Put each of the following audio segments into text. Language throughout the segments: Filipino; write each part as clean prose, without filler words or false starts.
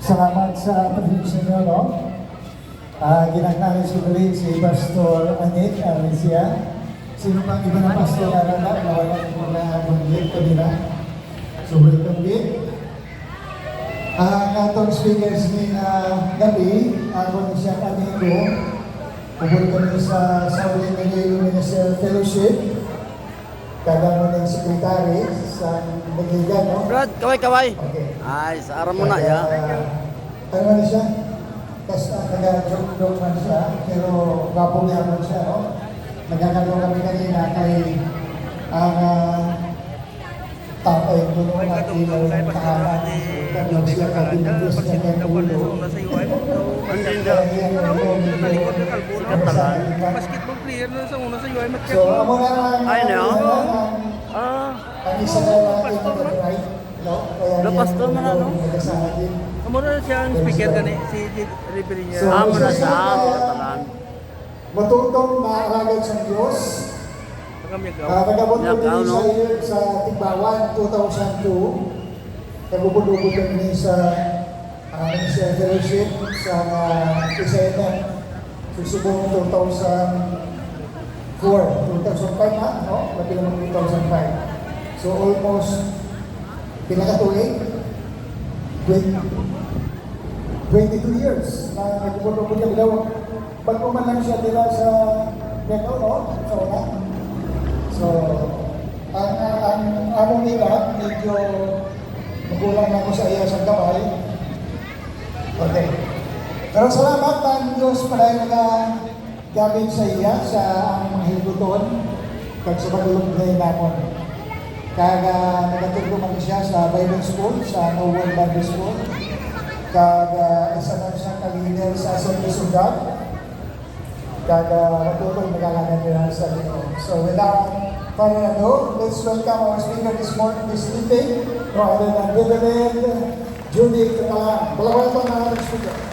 Salamat sa pag-ibig nyo, no? Ginagnarin siguro si Pastor Anik Alicia. Sino pang iba na pastor na nawalan ko na banggit kanina? So, welcome din. Ang atong speakers ni gabi, ako siya kanino, pupunta kami sa Saudi Manila Ministerial Fellowship. Kada mo ng sekretary sa Nagligan, no? Brad, kaway-kaway. Okay. Ay, sa araw mo na, ya. Ano man siya? Kasi nag-joke man siya, pero gwapo niya man siya, no? Nagkakaroon kami kanina kay ang tatay ko noon natin yung tahanan. Kaya siya kabinibus niya ng ulo. Basketball player na sa una sa UI. So, amo na lang. Ay, no? Ang isa na natin nag-right. No? The pastor man na, no? Nagasahan din. Amo na siya ang speaker gani si referee niya. Amo na siya, talan. Matutong maaragad sa Diyos. Nagabot ko din sa Tigbawan 2002. Nagubod-ubod kami sa Ministerial Fellowship sa Isaiah. Susubong 2004, 2005 na, no? Labi naman 2005. So almost pinakatuloy 22 years na nagubod-ubod kami daw. Bago man lang siya nila sa Gano, no? Sa una. So, ang among nila, medyo magulang na ako sa iya sa gabay. Okay. Pero salamat ang Diyos para nagagamit sa iya sa ang mga hiluton kag sa pagulong na namon. Kaya nagaturo man siya sa Bible School, sa Noel Bible School. Kaya isa na siya ka-leader sa Assembly of God. Kaya matutong nagalagan nila sa Ginoo. So without further ado, let's welcome our speaker this morning, this evening, no other than Reverend Judy Catalan. Balawal ito na ating speaker.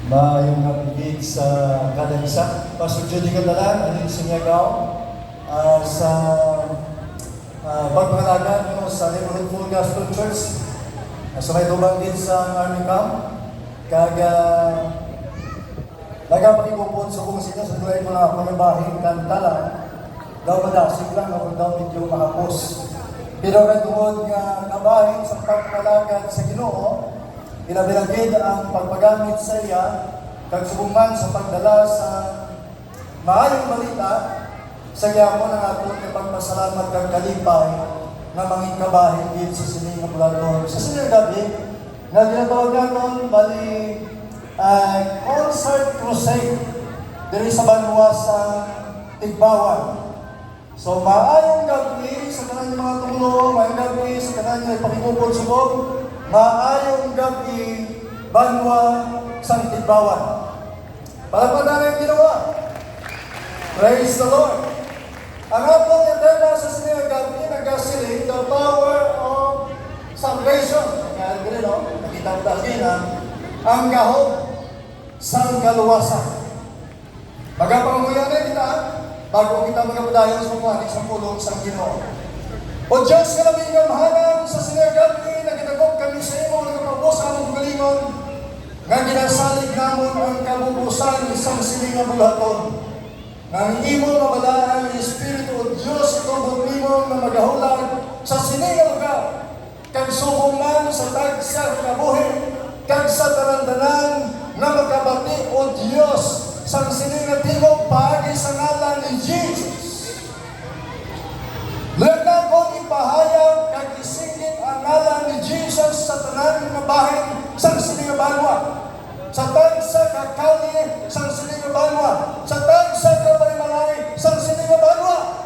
Maayong hapigid sa kada isa. Pastor Judy Catalan, anin sa Niagaw, sa pagpangalagan no, sa Neighborhood Full Gospel Church. Sa may tubang din sa Army Camp. Kaga nagapakikupon sa kung sila sa duway ko na pangibahing kantala. Daw madasig lang ako daw medyo makapos. Pero nagtungod nga kabahin sa pagpangalagan sa Ginoo, pinabilagid ang pagpagamit sa iya kag subuman sa pagdala sa maayong balita sa gyapon ang aton nga pagpasalamat kag kalipay nga mangin kabahin gid sa sining nga bulan. Sa sining gabi nga ginatawag naton bali concert crusade diri sa Banwa sa Tigbawan. So maayong gabi sa tanan mga tumulo, maayong gabi sa tanan nga ipakikupon subong. Maayong gabi, Banwa, San Tigbawan. Palagpadan ang ginawa. Praise the Lord. Ang atong intenda sa sinayang gabi, nagasiling the power of salvation. Kaya gano'n, no? Nakita mo dahil na ang gahog sa kaluwasan. Magapanguyan na kita, bago kita magabudayan sa mga sa pulong sa Ginoo. O Diyos ka namin kamhanang sa sinayang gabi, nagitagok kami sa imo, nagapabos ang galingon, nga ginasalig namon ang kabubusan isang silingang bulaton. Nga imo mabalaan ang Espiritu o Diyos itong imo na magahulag sa silingang lugar, kag sukuman sa tagsa kabuhi, kag sa tarandanan na magkabati o Diyos sa silingang tingog paagi sa ngalan ni Jesus. Lagna ko ipahayag kag isingit ang ngalan ni Jesus sa tanan nga bahin sa sining Banwa. Sa tagsa ka kalye sa sining Banwa. Sa tagsa ka palimalay sa sining Banwa.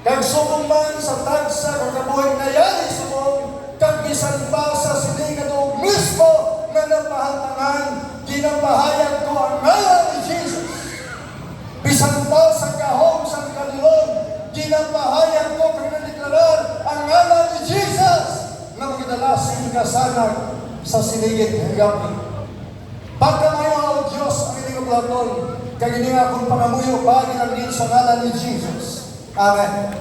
Kag sukuman sa tagsa ka kabuhi na yali subong kag bisan pa sa sining nga mismo nga napahatangan ginapahayag ko ang ngalan ni Jesus. Bisan pa sa kahom sa kalilong ginapahayag ko kung nadeklarar ang ngalan ni Jesus na magdala sa kasanag sa siligid ng gabi. Pagkamayo o Diyos ang inyong platon, kagini akong pangamuyo pagi ng din sa ngalan ni Jesus. Amen.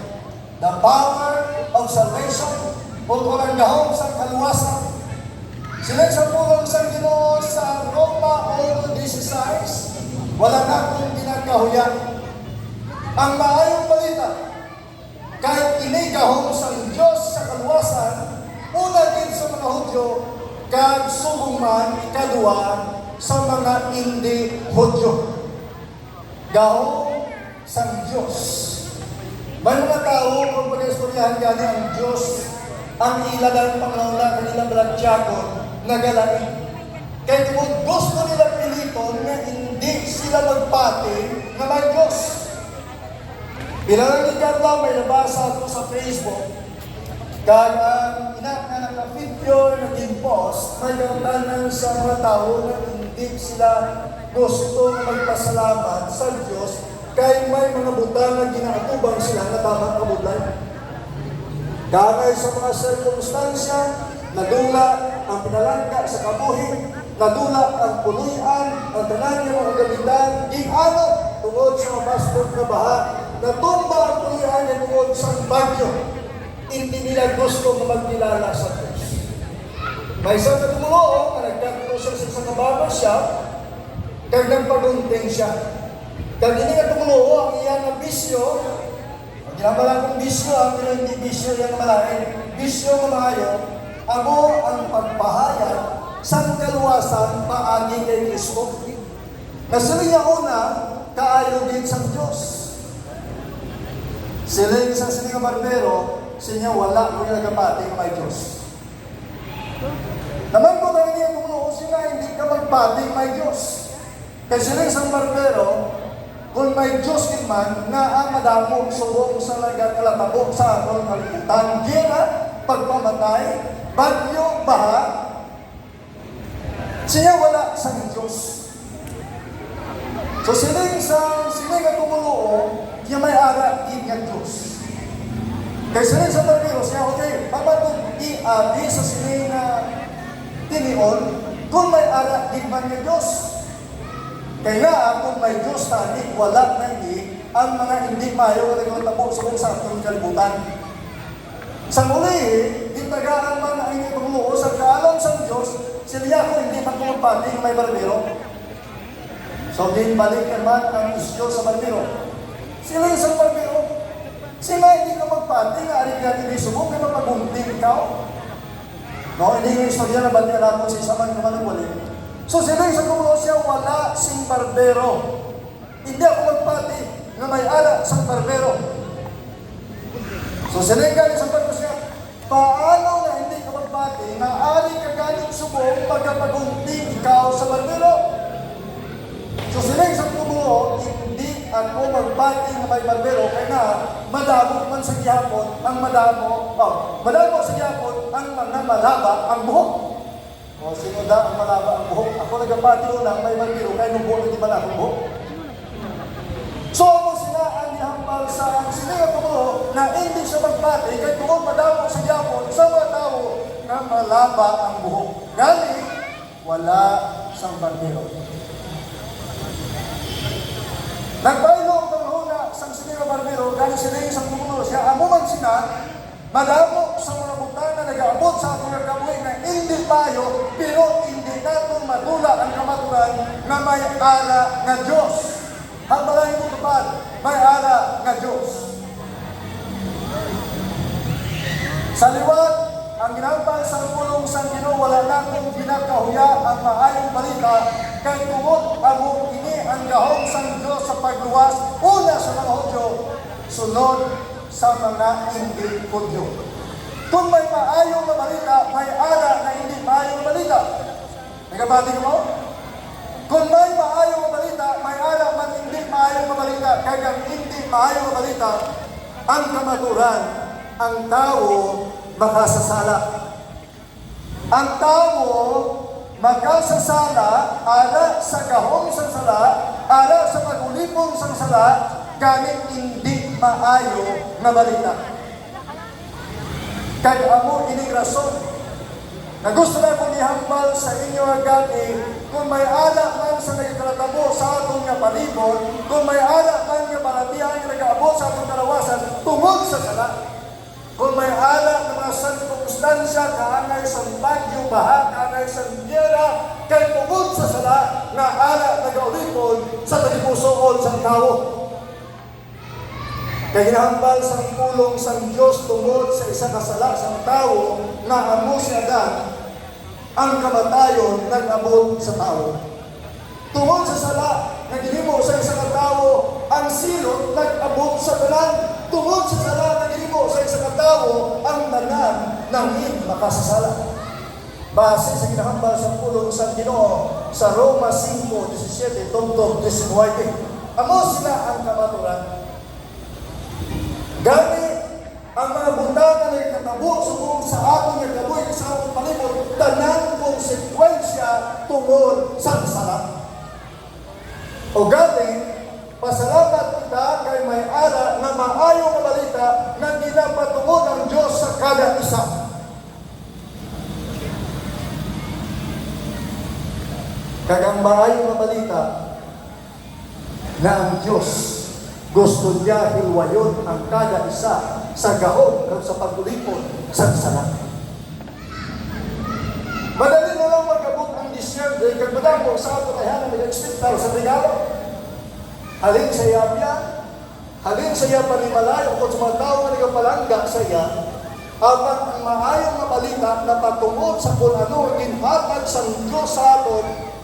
The power of salvation o kurang gahom sa kaluwasan. Sila sa pulong sa Ginoo sa Roma 8:16, wala na akong ginagkahuyan. Ang maayong balita, kahit inigahom sa Diyos sa kaluwasan, una din sa mga Hudyo, kag subong man ikaduwa sa mga hindi Hudyo. Gahom sa Diyos. May mga tao, kung pag-estoryahan gani ang Diyos, ang ilalang panglaula kanilang balatsyagon, nagalain. Kaya kung gusto nila piliton na hindi sila magpati na may Diyos. Bilang ni Carla, may nabasa ako sa Facebook, kaya inak na naka-video, naging post, may kantanan sa mga tao na hindi sila gusto magpasalamat sa Diyos kaya may mga butang na ginaatubang sila na tamang kabutlan. Kaya sa mga sirkumstansya, nadula ang pinalangka sa kabuhi, nadula ang punuyan, ang tanan ng mga gamitan, di ano tungod sa mabastog na baha, natumba ang punuyan ng tungod sa bagyo. Hindi nila gusto na magkilala sa Diyos. May isang katumulo na nagkakito siya sa isang barbershop, kag nagpagunting siya. Kag hindi katumulo ang iyan na bisyo, ginamala kong bisyo, ang hindi bisyo yung malain, bisyo ng maayo, amo ang pagpahayag sa kaluwasan paagi kay Kristo. Na sila niya una, kaayo din sa Diyos. Sila isang sininga barbero, siya wala mo yung nagapati ng may Diyos. Naman ko na niya kung sila hindi ka magpati ng may Diyos. Kaya sila isang barbero, kung may Diyos man na ang madamo subong sa nagkakalababo sa atong kalimutan, gira, pagpamatay, bagyo, baha, siya wala sa Diyos. So siling nga tumuloo, niya may ara, di nga Diyos. Kaya siling sa barbero, siya, okay, papatong i-abi sa siling na tinion, kung may ara, di man nga Diyos. Kaya kung may Diyos tani, wala na hindi ang mga hindi mayo na nagtatabo sa atong kalibutan. Sa muli, itagaan man ang inyong tumuo sa kaalam sa Diyos, sila ko hindi man kumapati ng may barbero. So, din balik naman ang isyo sa barbero. Sila yung sa barbero. Sila hindi ka magpati nga aring gani may subong ka mapagunting ikaw. No, hindi yung istorya na balik natin sa isa man naman wali. So sila sa kumulo siya, wala sing barbero. Hindi ako magpati na may ala sa barbero. So sila galing sa barbero siya, paano na hindi ka magpati na ali ka galing subong pagkapagunting ikaw sa barbero? So sila sa kumulo, hindi ako magpati na may barbero kaya na madamo man sa gihapon ang madamo sa gihapon ang mga malaba ang buhok. O sino da ang malaba ang buhok? Ako nagapati unang may barbero, kaya nung buhok, hindi ba na akong buhok? So ako sila ang ihambal sa sila ko na hindi siya magpati, kaya kung madamo sa yapon, sa mga tao na malaba ang buhok. Gali, wala sang barbero. Nagbaylo ang panghuna sa sila barbero, gali sila yung isang tumulo siya, amuman sila, madamo sa mga butana nag-aabot sa atong nagkabuhi na hindi tayo, pero hindi natin madula ang kamaturan na may ara nga Diyos. Habalahin mo kapag may ara nga Diyos. Sa liwat, ang ginambal sa pulong sa Ginoo, wala natin ginakahuya ang maayong balita kay tungod amo ini ang gahom sa Diyos sa pagluwas, una sa mga Hudyo, sunod sa mga hindi Hudyo. Kung may maayong na balita, may ara na hindi maayong balita. Nagabati ko mo? Kung may maayong na balita, may ara man hindi maayong na balita. Kaya hindi maayong na balita, ang kamaturan, ang tao makasasala. Ang tao makasasala ala sa gahom sa sala, ala sa pagulipong sa sala, gamit hindi maayo na balita. Kaya amo ining rason Na gusto na kong ihambal sa inyo agad kung may alak man sa nagkalatabo sa atong nga palibot, kung may alak man nga baratihan nga nag-aabot sa atong kalawasan, tungod sa sala. Kung may alak ng mga sirkumstansya, kaangay sa bagyo, baha, kaangay sa giyera, kay tungod sa sala, nga alak nag-aulipon sa tagipusoon sa tao. Kaya hinahambal sa pulong sa Diyos tungod sa isa kasala sa tao na amo siya agad ang kamatayon nag-abot sa tao. Tungod sa sala, nagilimo sa isa katao ang silot nag-abot sa tanan. Tungod sa sala, nagilimo sa isa katao ang tanan ng hindi makasasala. Base sa hinahambal sa pulong sa Ginoo sa Roma 5:17 tungtong 19. Amo sila ang kamaturan. Gani ang mga bundanan na ikatabo subong sa atong ikaboy sa atong palibot, tanang konsekwensya tungod sa sala. O gani, pasalamat kita kay may ara na maayong nga balita na ginapatungod ang Diyos sa kada isa. Kagang maayong nga balita na ang Diyos gusto niya hilwayon ang kada isa sa gahon o sa pagulipon sa sala. Madali na lang magabot ang Disyembre kag madamo sa ato kayanan nag-expectar sa regalo. Halin sa iya halin sa iya panimalayo kung sa mga tao nga nagapalangga sa iya, apat ang maayong nga balita na patungod sa kung ano ginhatag sa Diyos sa aton